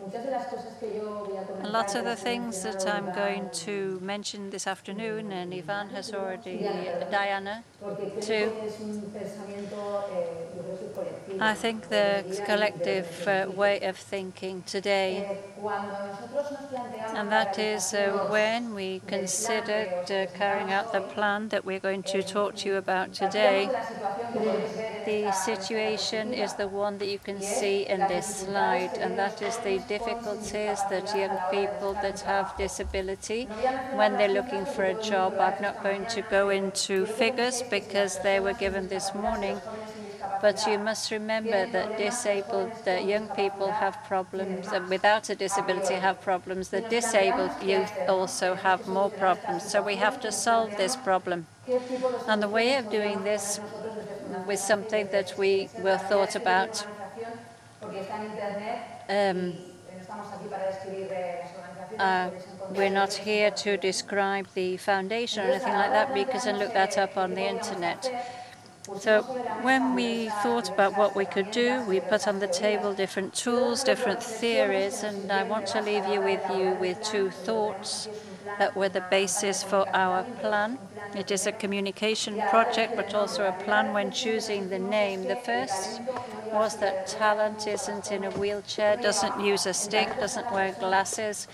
A lot of the things that I'm going to mention this afternoon, and Ivan has already, Diana too, I think the collective way of thinking today, and that is when we considered carrying out the plan that we're going to talk to you about today. The situation is the one that you can see in this slide, and that is the difficulties that young people that have disability when they're looking for a job. I'm not going to go into figures because they were given this morning, but you must remember that young people have problems, and without a disability have problems. The disabled youth also have more problems. So we have to solve this problem. And the way of doing this was something that we were thought about. We're not here to describe the foundation or anything like that, because you can look that up on the internet. So when we thought about what we could do, we put on the table different tools, different theories, and I want to leave you with two thoughts that were the basis for our plan. It is a communication project, but also a plan when choosing the name. The first was that talent isn't in a wheelchair, doesn't use a stick, doesn't wear glasses.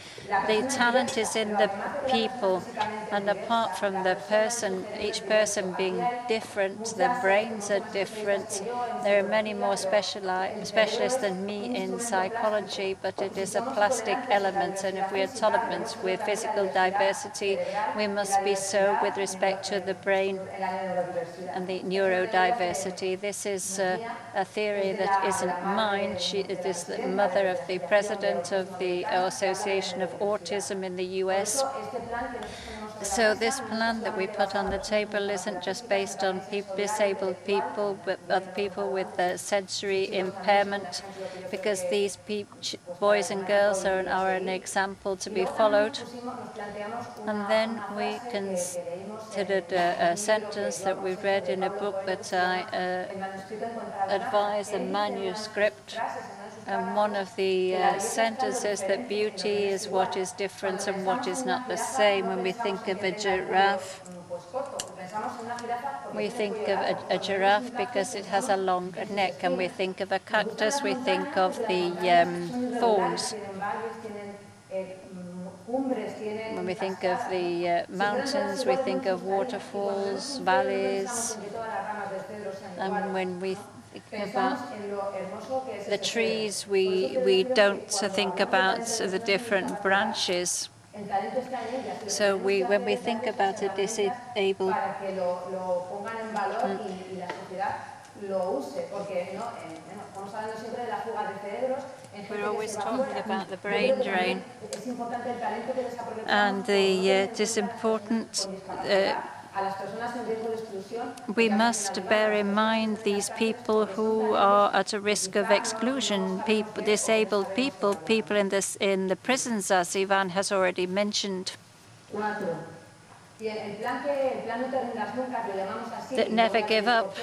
The talent is in the people. And apart from the person, each person being different, the brains are different. There are many more specialists than me in psychology, but it is a plastic element. And if we are tolerant with physical diversity, we must be so with respect to the brain and the neurodiversity. This is a theory that isn't mine. It is the mother of the president of the Association of Autism in the US. So this plan that we put on the table isn't just based on disabled people, but other people with sensory impairment, because these boys and girls are an example to be followed. And then we considered a sentence that we read in a book that I advised, a manuscript. And one of the sentences that beauty is what is different and what is not the same. When we think of a giraffe, we think of a giraffe because it has a long neck, and we think of a cactus, we think of the thorns. When we think of the mountains, we think of waterfalls, valleys, and when we about the trees, we don't think about the different branches. So when we think about a disabled we're always talking about the brain drain, and it is important. We must bear in mind these people who are at a risk of exclusion, disabled people, people in the prisons, as Ivan has already mentioned. The Never Give Up.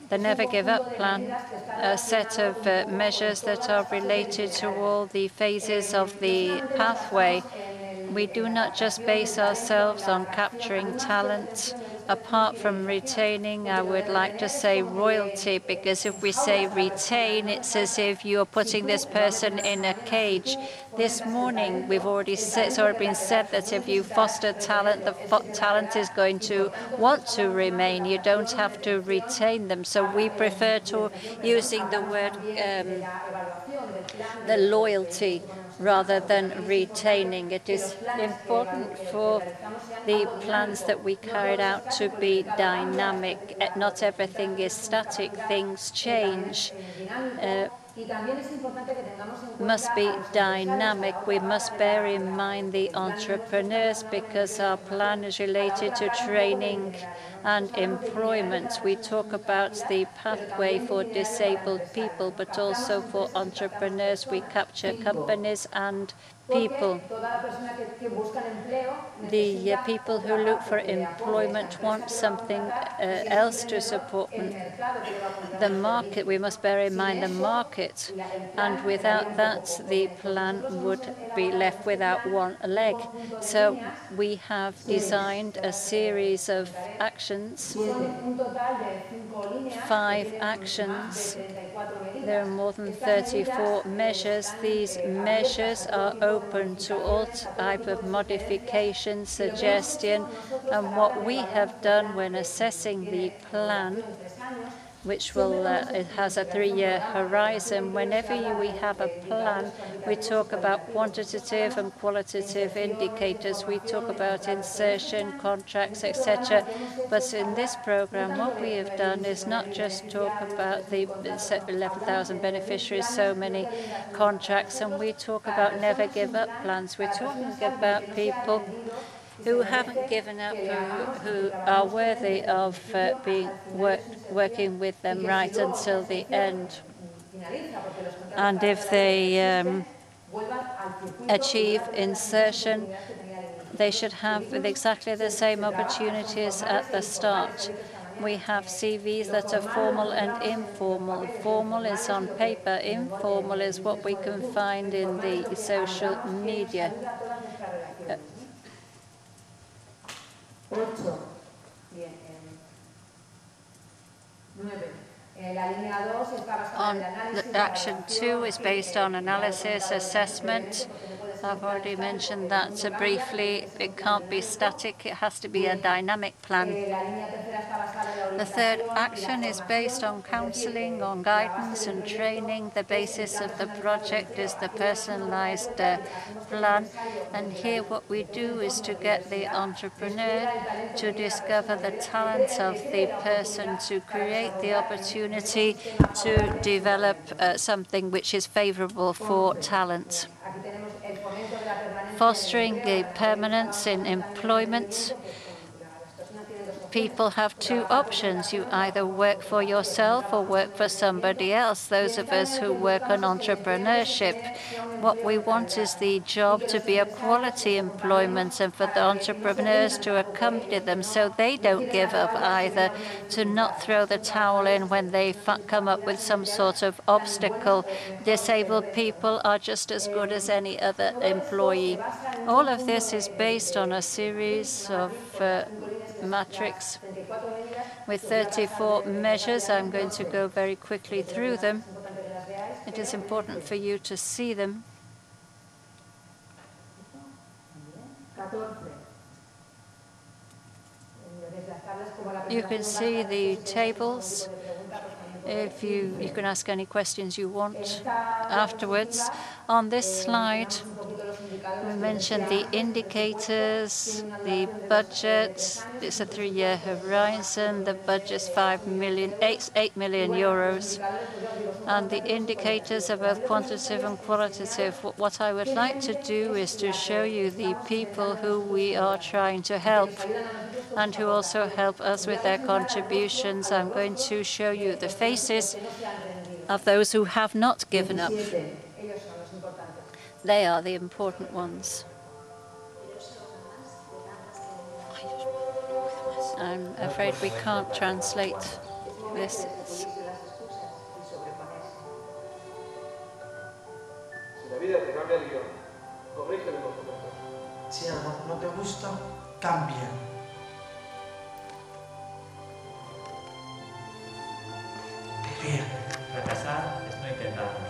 The Never Give Up plan, a set of measures that are related to all the phases of the pathway. We do not just base ourselves on capturing talent. Apart from retaining, I would like to say royalty, because if we say retain, it's as if you're putting this person in a cage. This morning, it's already been said that if you foster talent, the talent is going to want to remain. You don't have to retain them. So we prefer to using the word the loyalty rather than retaining. It is important for the plans that we carried out to be dynamic. Not everything is static. Things change. Must be dynamic. We must bear in mind the entrepreneurs, because our plan is related to training and employment. We talk about the pathway for disabled people, but also for entrepreneurs. We capture companies and people. The people who look for employment want something else to support them. The market, we must bear in mind the market, and without that, the plan would be left without one leg. So we have designed a series of actions, 5 actions. There are more than 34 measures. These measures are open to all type of modification, suggestion, and what we have done when assessing the plan, which will it has a 3-year horizon. Whenever we have a plan, we talk about quantitative and qualitative indicators. We talk about insertion, contracts, etc. But in this program, what we have done is not just talk about the 11,000 beneficiaries, so many contracts, and we talk about never give up plans. We're talking about people who haven't given up, who are worthy of working with them right until the end. And if they achieve insertion, they should have exactly the same opportunities at the start. We have CVs that are formal and informal. Formal is on paper. Informal is what we can find in the social media. Action 2 is based on analysis, assessment. I've already mentioned that briefly. It can't be static. It has to be a dynamic plan. The third action is based on counseling, on guidance and training. The basis of the project is the personalized plan. And here what we do is to get the entrepreneur to discover the talents of the person, to create the opportunity to develop something which is favorable for talent. Fostering the permanence in employment. People have 2 options. You either work for yourself or work for somebody else. Those of us who work on entrepreneurship, what we want is the job to be a quality employment and for the entrepreneurs to accompany them so they don't give up either, to not throw the towel in when they come up with some sort of obstacle. Disabled people are just as good as any other employee. All of this is based on a series of matrix with 34 measures. I'm going to go very quickly through them. It is important for you to see them. You can see the tables. If you can ask any questions you want afterwards. On this slide, we mentioned the indicators, the budget. It's a 3-year horizon. The budget's 8 million euros. And the indicators are both quantitative and qualitative. What I would like to do is to show you the people who we are trying to help and who also help us with their contributions. I'm going to show you the faces of those who have not given up. They are the important ones. I'm afraid we can't translate this. Si algo no te gusta, cambia. Pelea. Fracasar es no intentarlo.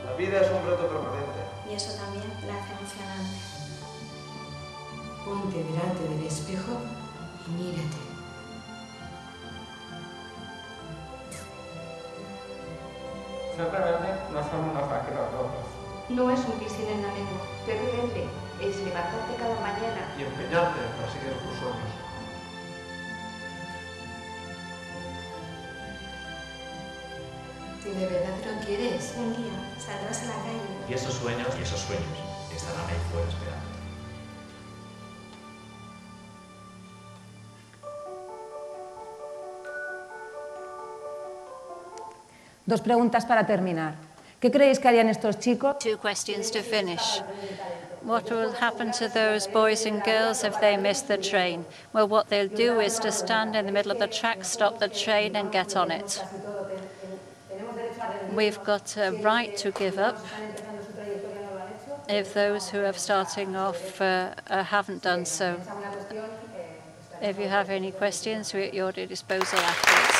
La vida es un reto permanente. Y eso también la hace emocionante. Ponte delante del espejo y mírate. Ser rebelde no es solo un ataque a los otros. No es un piscina en la lengua. Ser rebelde es levantarte cada mañana Y empeñarte para seguir tus sueños. Si de verdad lo quieres, un día saldrás a la calle. Y esos sueños estarán ahí fuera esperando. Dos preguntas para terminar. ¿Qué creéis que harían estos chicos? 2 questions to finish. What will happen to those boys and girls if they miss the train? Well, what they'll do is to stand in the middle of the track, stop the train and get on it. We've got a right to give up if those who are starting off haven't done so. If you have any questions, we're at your disposal afterwards.